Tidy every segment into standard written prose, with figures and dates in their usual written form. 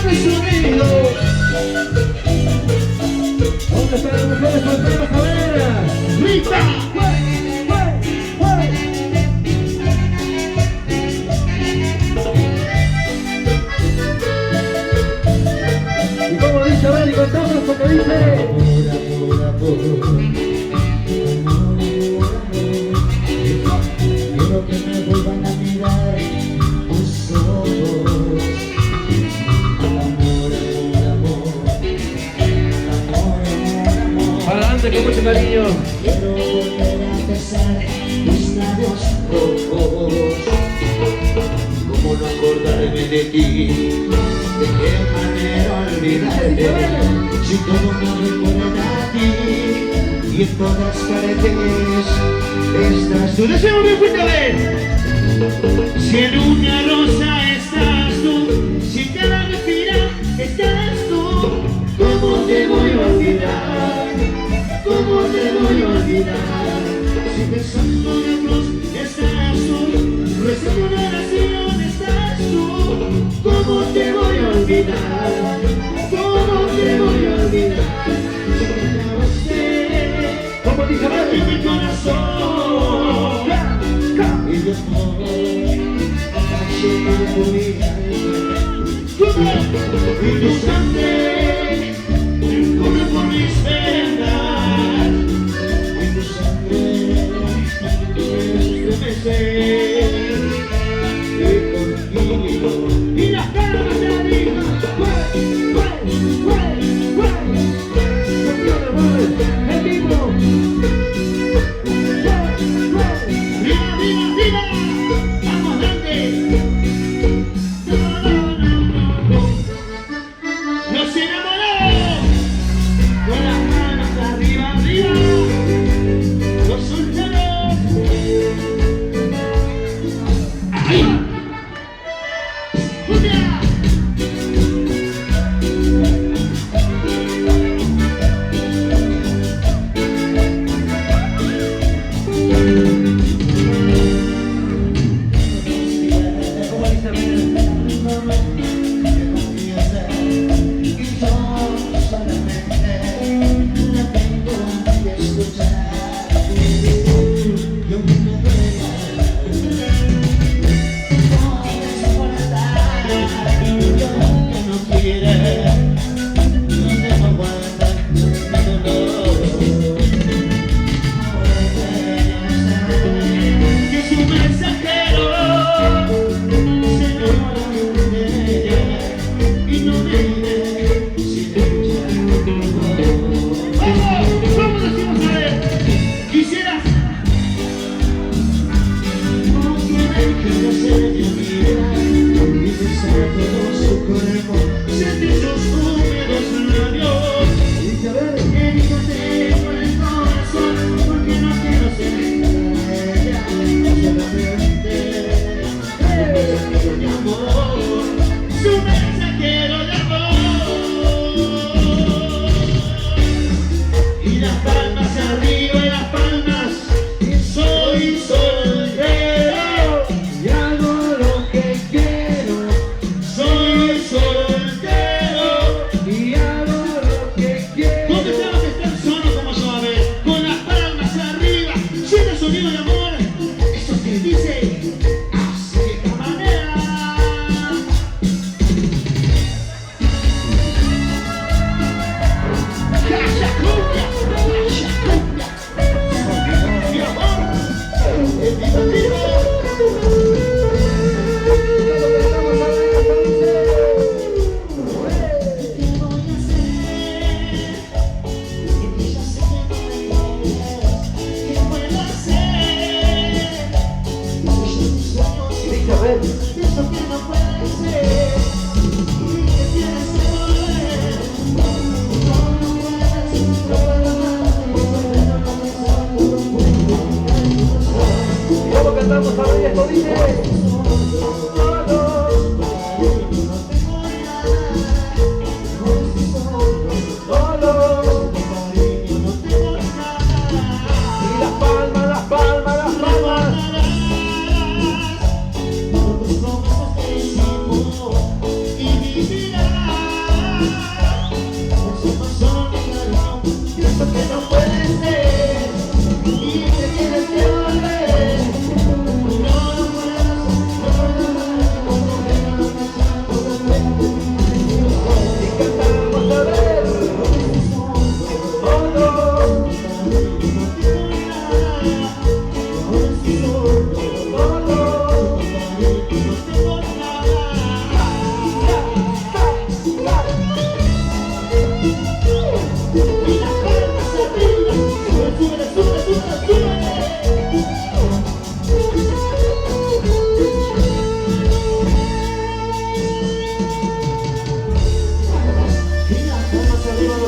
el sonido. ¿Dónde están las mujeres solteras? A ver, Rita. Y como dice, a ver, y contamos lo que dice. Amor, amor, amor. Quiero que me vuelvan a mirar tus ojos. Amor, amor, amor, amor, amor. Para adelante con mucho cariño. Quiero volver a besar tus labios rojos. ¿Cómo no acordarme de ti? ¿De qué manera olvidarte? Si todo me recuerda a ti y en todas partes estás tú. ¡Deseo bien fuerte a ver! Si en una rosa estás tú, si en cada respira estás tú, ¿cómo te voy a olvidar? ¿Cómo te voy a olvidar? Si pensando en la cruz estás tú, rezando una oración estás tú, ¿cómo te voy a olvidar? ¿Cómo te voy a olvidar? Si me clavaste como dice en mi corazón y de amor lleno mi alma y tu sangre corre por mis venas y tu sangre me estremece y contigo y las palmas de arriba. Y hago lo que quiero. Soy soltero.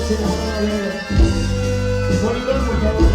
se enamora. Monitor, por favor.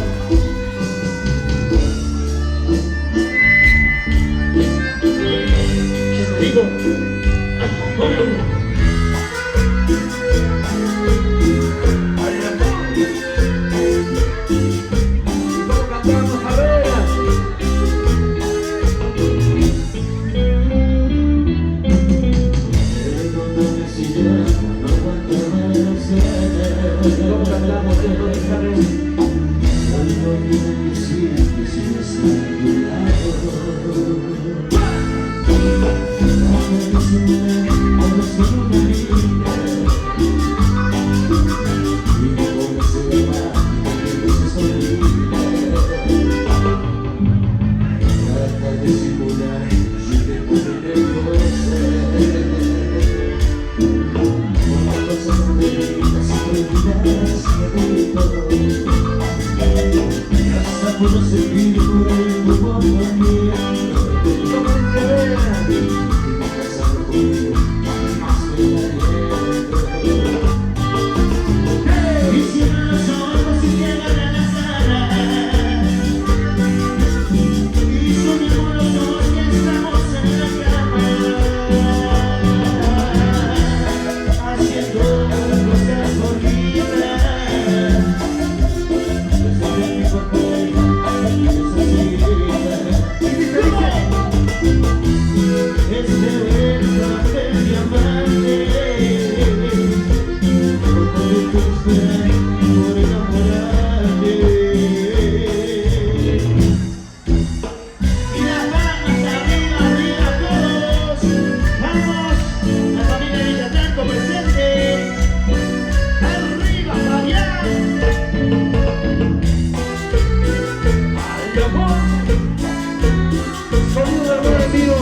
Digo,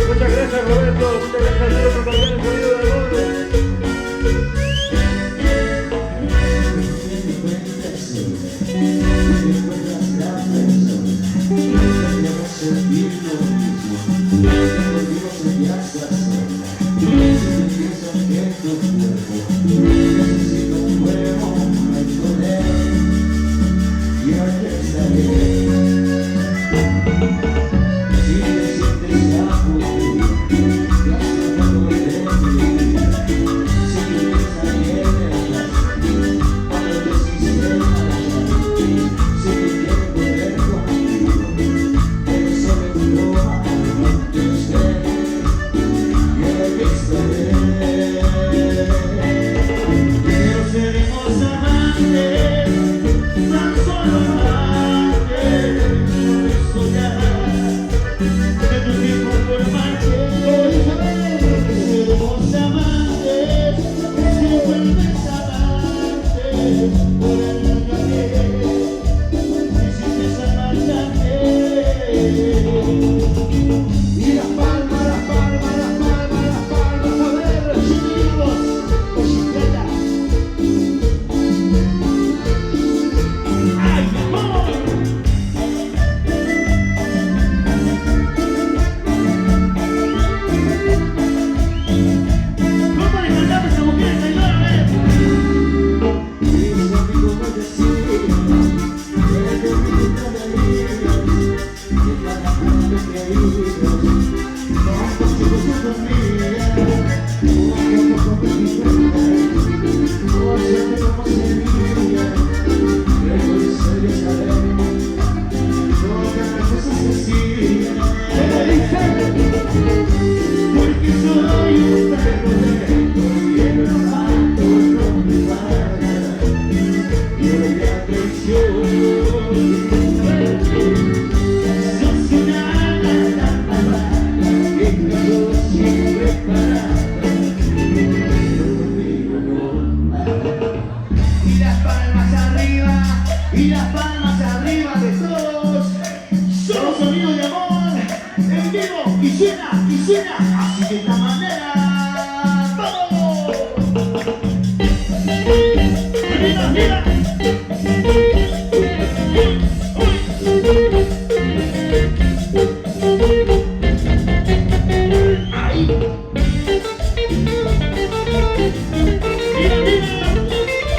muchas gracias Roberto, muchas gracias por cambiar el sonido del mundo. Y las palmas arriba de todos. Somos Sonido de Amor en vivo y suena así de esta manera. ¡Vamos! ¡Mira, mira! ¡Ahí! ¡Mira, mira!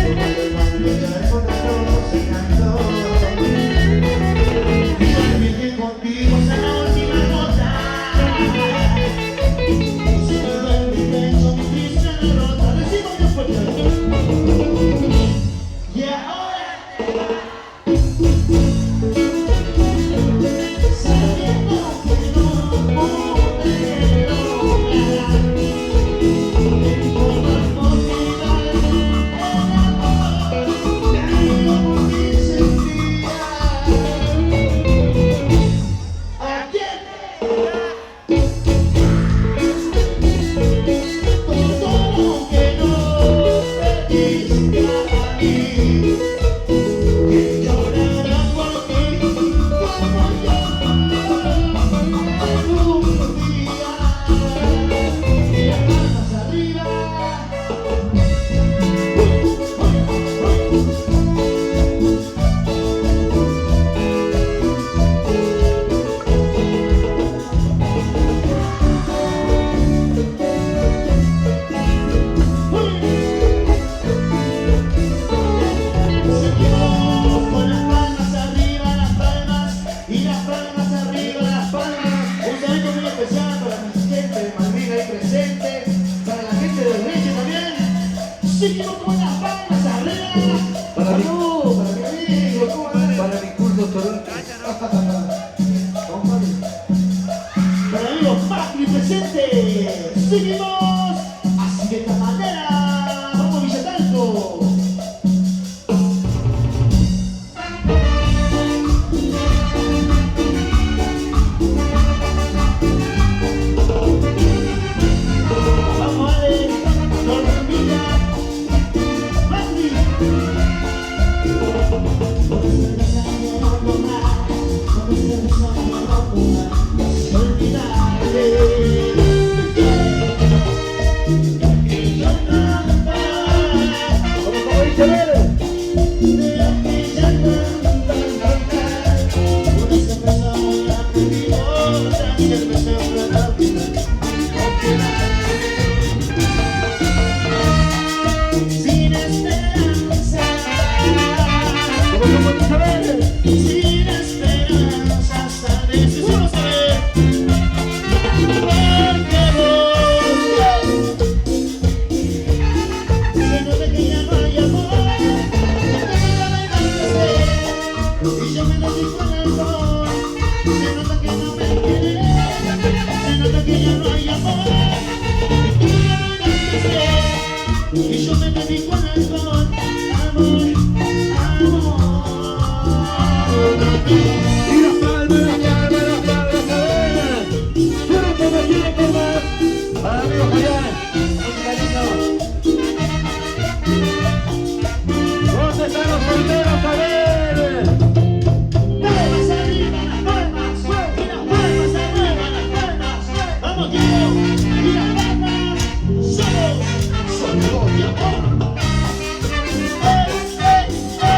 Tomando el mando, ya el contrato, secando. para mi amigo, ¿cómo andás? Para mi curso Toronto. Para el amigo Macri presente. Seguimos. Así de esta manera. Vamos Villatalco. Vamos Ale, Normita, Macri. Como dice Vélez. Sin esperanza, Como dice Vélez. sin esperanzas, a veces uno se ve. Porque vos se nota que ya no hay amor, y yo me dedico al alcohol. Se nota que no me quieres, se nota que ya no hay amor, y yo me dedico al alcohol. Amor, amor. Y las palmas, cadenas. Pero que me quiere con más. Para amigos Julián, mucho cariño. ¿Dónde están los solteros? A ver. Palmas arriba, las palmas, y las palmas arriba, las palmas. Vamos, Diego, y las palmas. Somos de amor. ¡Ey, ey, ey!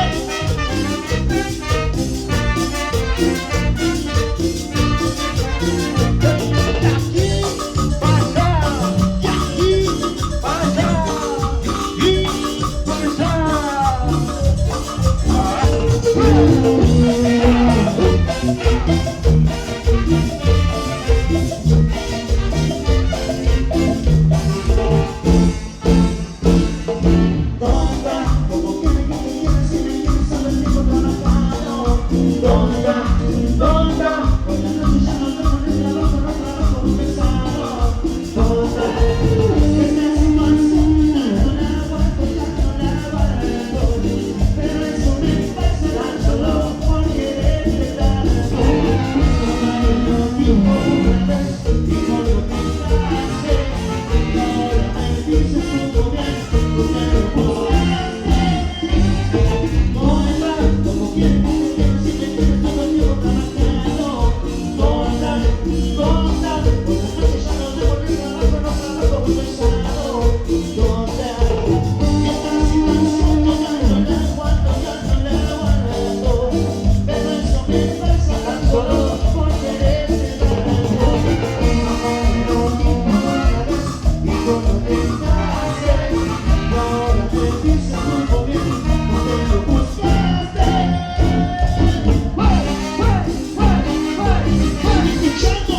Escuchando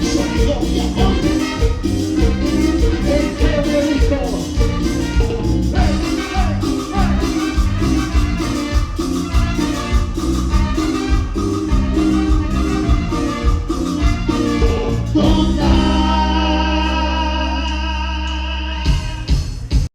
sonido de amor.